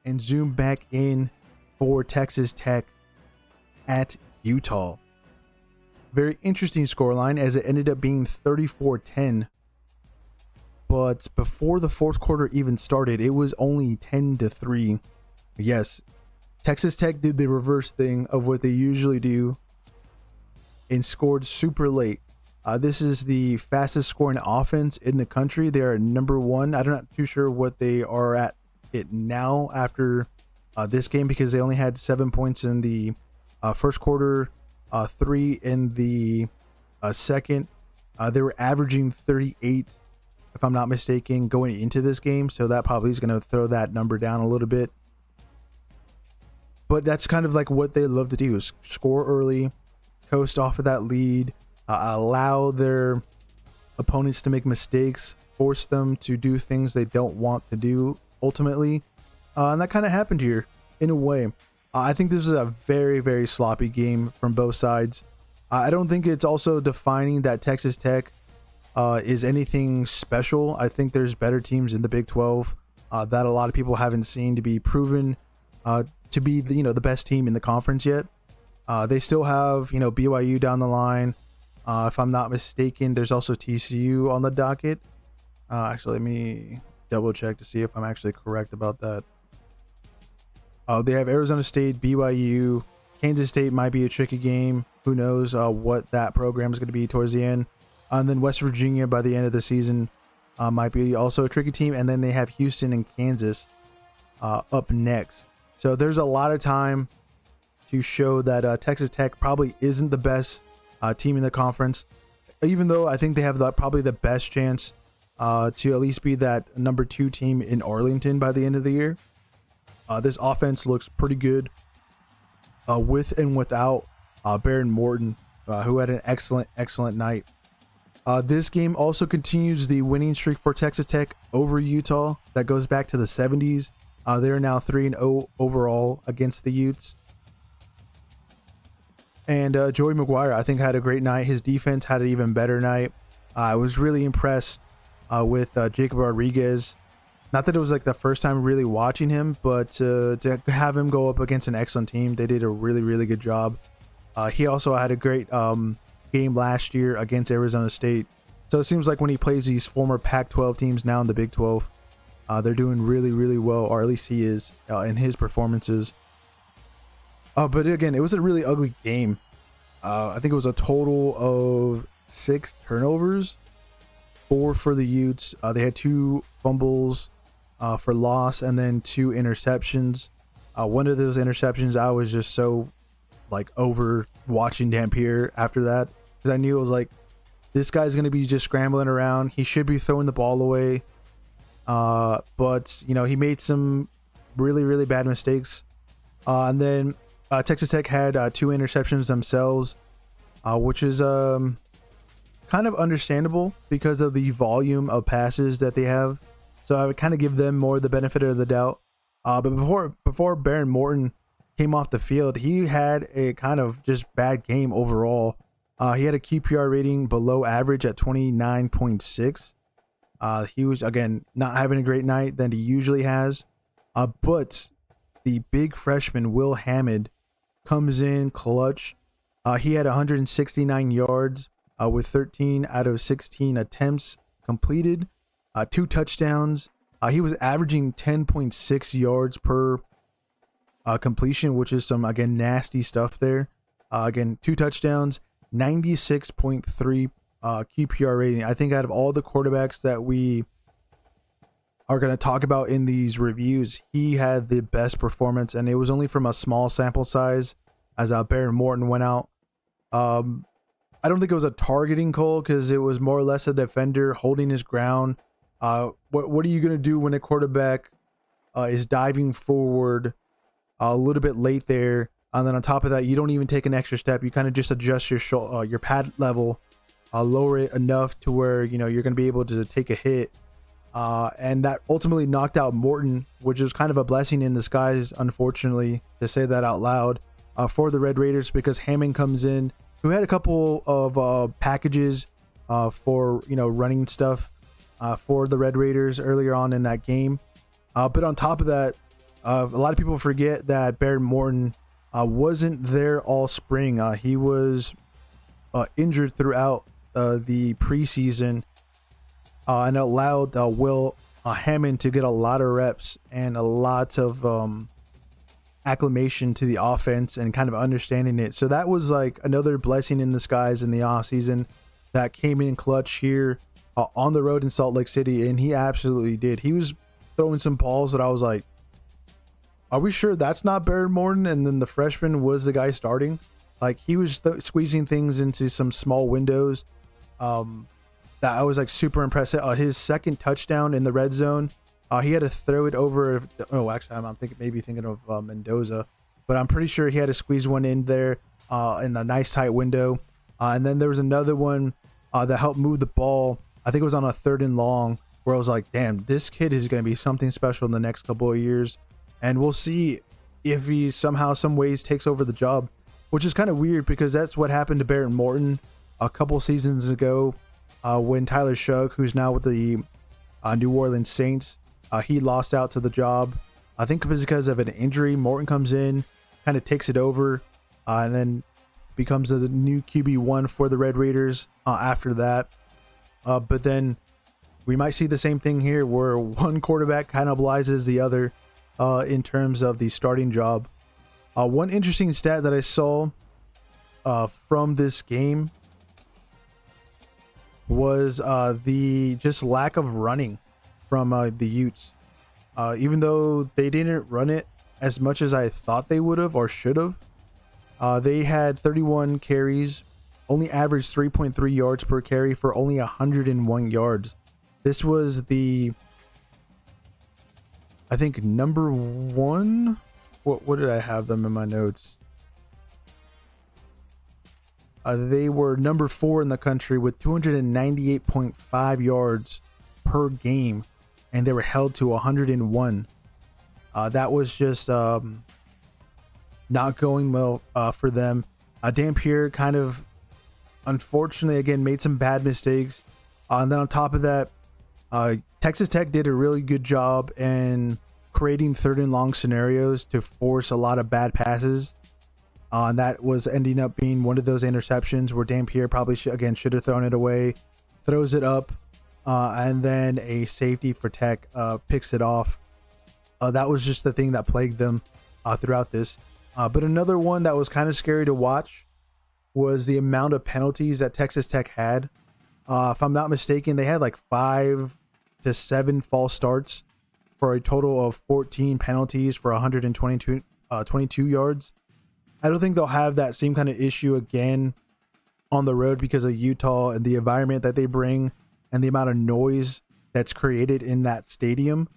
and zoom back in for Texas Tech at Utah. Very interesting scoreline as it ended up being 34-10. But before the fourth quarter even started, it was only 10-3. Yes, Texas Tech did the reverse thing of what they usually do and scored super late. This is the fastest scoring offense in the country. They are number one. I'm not too sure what they are at it now after this game, because they only had 7 points in the first quarter, 3 in the second. They were averaging 38, if I'm not mistaken, going into this game. So that probably is going to throw that number down a little bit. But that's kind of like what they love to do, is score early, coast off of that lead, allow their opponents to make mistakes, force them to do things they don't want to do ultimately. And that kind of happened here in a way. I think this is a very, very sloppy game from both sides. I don't think it's also defining that Texas Tech is anything special. I think there's better teams in the Big 12 that a lot of people haven't seen to be proven to be the best team in the conference yet. They still have BYU down the line. If I'm not mistaken, there's also TCU on the docket. Actually, let me double check to see if I'm actually correct about that. They have Arizona State, BYU, Kansas State might be a tricky game. Who knows what that program is going to be towards the end. And then West Virginia by the end of the season might be also a tricky team. And then they have Houston and Kansas up next. So there's a lot of time to show that Texas Tech probably isn't the best team in the conference, even though I think they have probably the best chance to at least be that number 2 team in Arlington by the end of the year. This offense looks pretty good with and without Baron Morton, who had an excellent night. This game also continues the winning streak for Texas Tech over Utah that goes back to the 70s. They're now 3-0 overall against the Utes. And Joey McGuire, I think, had a great night. His defense had an even better night. I was really impressed with Jacob Rodriguez. Not that it was like the first time really watching him, but to have him go up against an excellent team, they did a really, really good job. He also had a great game last year against Arizona State. So it seems like when he plays these former Pac-12 teams now in the Big 12, they're doing really, really well, or at least he is in his performances. But again, it was a really ugly game. I think it was a total of 6 turnovers, 4 for the Utes. They had 2 fumbles for loss and then 2 interceptions. One of those interceptions, I was just so over watching Dampier after that, because I knew it was like, this guy's going to be just scrambling around. He should be throwing the ball away. But he made some really, really bad mistakes. And then Texas Tech had 2 interceptions themselves, which is kind of understandable because of the volume of passes that they have. So I would kind of give them more the benefit of the doubt. But before Baron Morton came off the field, he had a kind of just bad game overall. He had a QPR rating below average at 29.6. He was, again, not having a great night than he usually has. But the big freshman, Will Hammond, comes in clutch. He had 169 yards with 13 out of 16 attempts completed, 2 touchdowns. He was averaging 10.6 yards per completion, which is some, again, nasty stuff there. Again, 2 touchdowns, 96.3 QPR rating. I think out of all the quarterbacks that we are going to talk about in these reviews, he had the best performance, and it was only from a small sample size as Baron Morton went out. I don't think it was a targeting call, because it was more or less a defender holding his ground. What are you going to do when a quarterback is diving forward a little bit late there, and then on top of that, you don't even take an extra step. You kind of just adjust your pad level, lower it enough to where you're going to be able to take a hit. And that ultimately knocked out Morton, which was kind of a blessing in disguise, unfortunately, to say that out loud, for the Red Raiders, because Hammond comes in, who had a couple of packages for running stuff for the Red Raiders earlier on in that game. But on top of that, A lot of people forget that Baron Morton wasn't there all spring. He was injured throughout the preseason, and allowed Will Hammond to get a lot of reps and a lot of acclimation to the offense and kind of understanding it. So that was like another blessing in disguise in the offseason that came in clutch here on the road in Salt Lake City, and he absolutely did. He was throwing some balls that I was like, are we sure that's not Baron Morton? And then the freshman was the guy starting. Like, he was squeezing things into some small windows that I was like super impressed. His second touchdown in the red zone, he had to throw it over. Oh, actually, I'm thinking of Mendoza, but I'm pretty sure he had to squeeze one in there in a nice tight window. And then there was another one that helped move the ball. I think it was on a 3rd and long, where I was like, damn, this kid is going to be something special in the next couple of years. And we'll see if he somehow, some ways takes over the job, which is kind of weird because that's what happened to Baron Morton a couple seasons ago when Tyler Shough, who's now with the New Orleans Saints, he lost out to the job. I think it was because of an injury. Morton comes in, kind of takes it over, and then becomes the new QB1 for the Red Raiders after that. But then we might see the same thing here where one quarterback cannibalizes the other in terms of the starting job. One interesting stat that I saw from this game was the just lack of running from the Utes. Even though they didn't run it as much as I thought they would have or should have, they had 31 carries, only averaged 3.3 yards per carry for only 101 yards. This was the, I think, number one. What did I have them in my notes? They were number 4 in the country with 298.5 yards per game, and they were held to 101. That was just not going well for them. Dampier kind of, unfortunately, again, made some bad mistakes. And then on top of that, Texas Tech did a really good job in creating 3rd and long scenarios to force a lot of bad passes. And that was ending up being one of those interceptions where Dampier probably should have thrown it away, throws it up, and then a safety for Tech picks it off. That was just the thing that plagued them throughout this. But another one that was kind of scary to watch was the amount of penalties that Texas Tech had. If I'm not mistaken, they had like 5 to 7 false starts for a total of 14 penalties for 122 yards. I don't think they'll have that same kind of issue again on the road because of Utah and the environment that they bring and the amount of noise that's created in that stadium.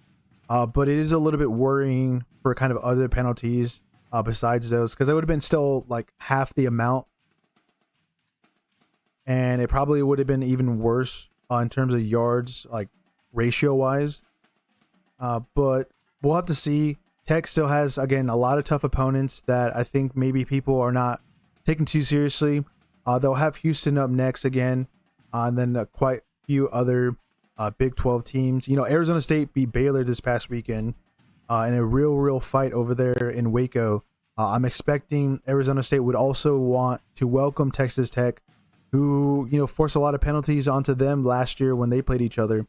But it is a little bit worrying for kind of other penalties besides those, because it would have been still like half the amount. And it probably would have been even worse in terms of yards, like ratio wise. But we'll have to see. Tech still has, again, a lot of tough opponents that I think maybe people are not taking too seriously. They'll have Houston up next again, and then quite a few other Big 12 teams. You know, Arizona State beat Baylor this past weekend in a real fight over there in Waco. I'm expecting Arizona State would also want to welcome Texas Tech, who, you know, forced a lot of penalties onto them last year when they played each other.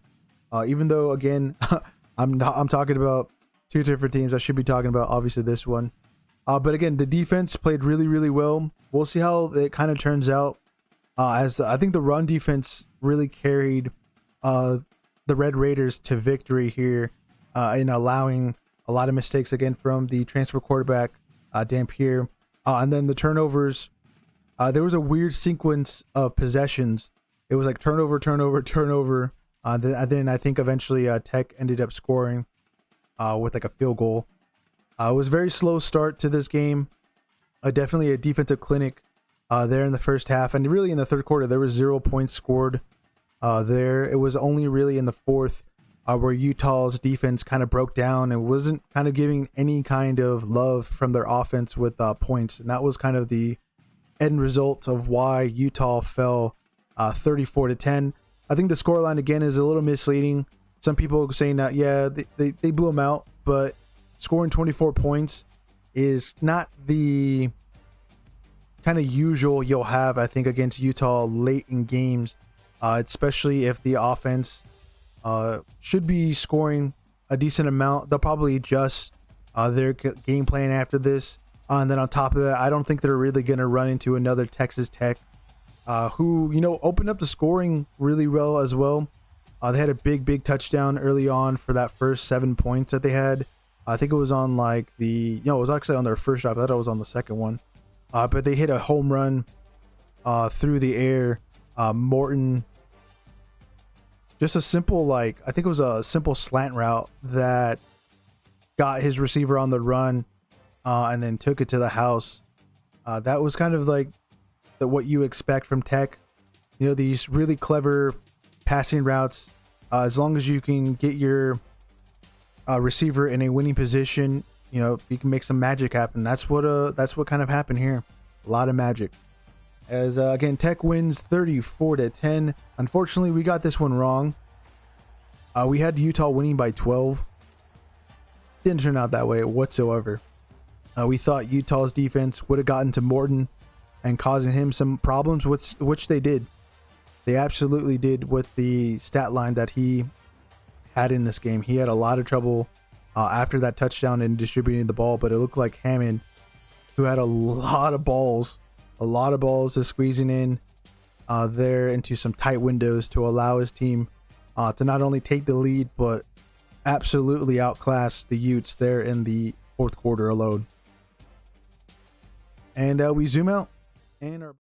Even though, again, I'm talking about 2 different teams. I should be talking about obviously this one. But again, the defense played really well. We'll see how it kind of turns out. As I think the run defense really carried the Red Raiders to victory here in allowing a lot of mistakes again from the transfer quarterback, Dampier. And then the turnovers. There was a weird sequence of possessions. It was like turnover. And then I think eventually Tech ended up scoring with like a field goal. It was a very slow start to this game. Definitely a defensive clinic there in the first half. And really in the third quarter, there was 0 points scored there. It was only really in the fourth where Utah's defense kind of broke down and wasn't kind of giving any kind of love from their offense with points. And that was kind of the end result of why Utah fell 34-10. I think the scoreline again is a little misleading. Some people saying that, yeah, they blew them out, but scoring 24 points is not the kind of usual you'll have, I think, against Utah late in games, especially if the offense should be scoring a decent amount. They'll probably adjust their game plan after this. And then on top of that, I don't think they're really going to run into another Texas Tech, who, opened up the scoring really well as well. They had a big touchdown early on for that first 7 points that they had. I think it was on it was actually on their first drive. I thought it was on the second one. But they hit a home run through the air. Morton, just a simple, I think it was a simple slant route that got his receiver on the run and then took it to the house. That was kind of what you expect from Tech. These really clever passing routes. As long as you can get your receiver in a winning position, you can make some magic happen. That's what kind of happened here. A lot of magic. As again, Tech wins 34-10. Unfortunately, we got this one wrong. We had Utah winning by 12. Didn't turn out that way whatsoever. We thought Utah's defense would have gotten to Morton and causing him some problems, which they did. They absolutely did with the stat line that he had in this game. He had a lot of trouble after that touchdown in distributing the ball, but it looked like Hammond, who had a lot of balls to squeezing in there into some tight windows to allow his team to not only take the lead, but absolutely outclass the Utes there in the fourth quarter alone. And we zoom out and our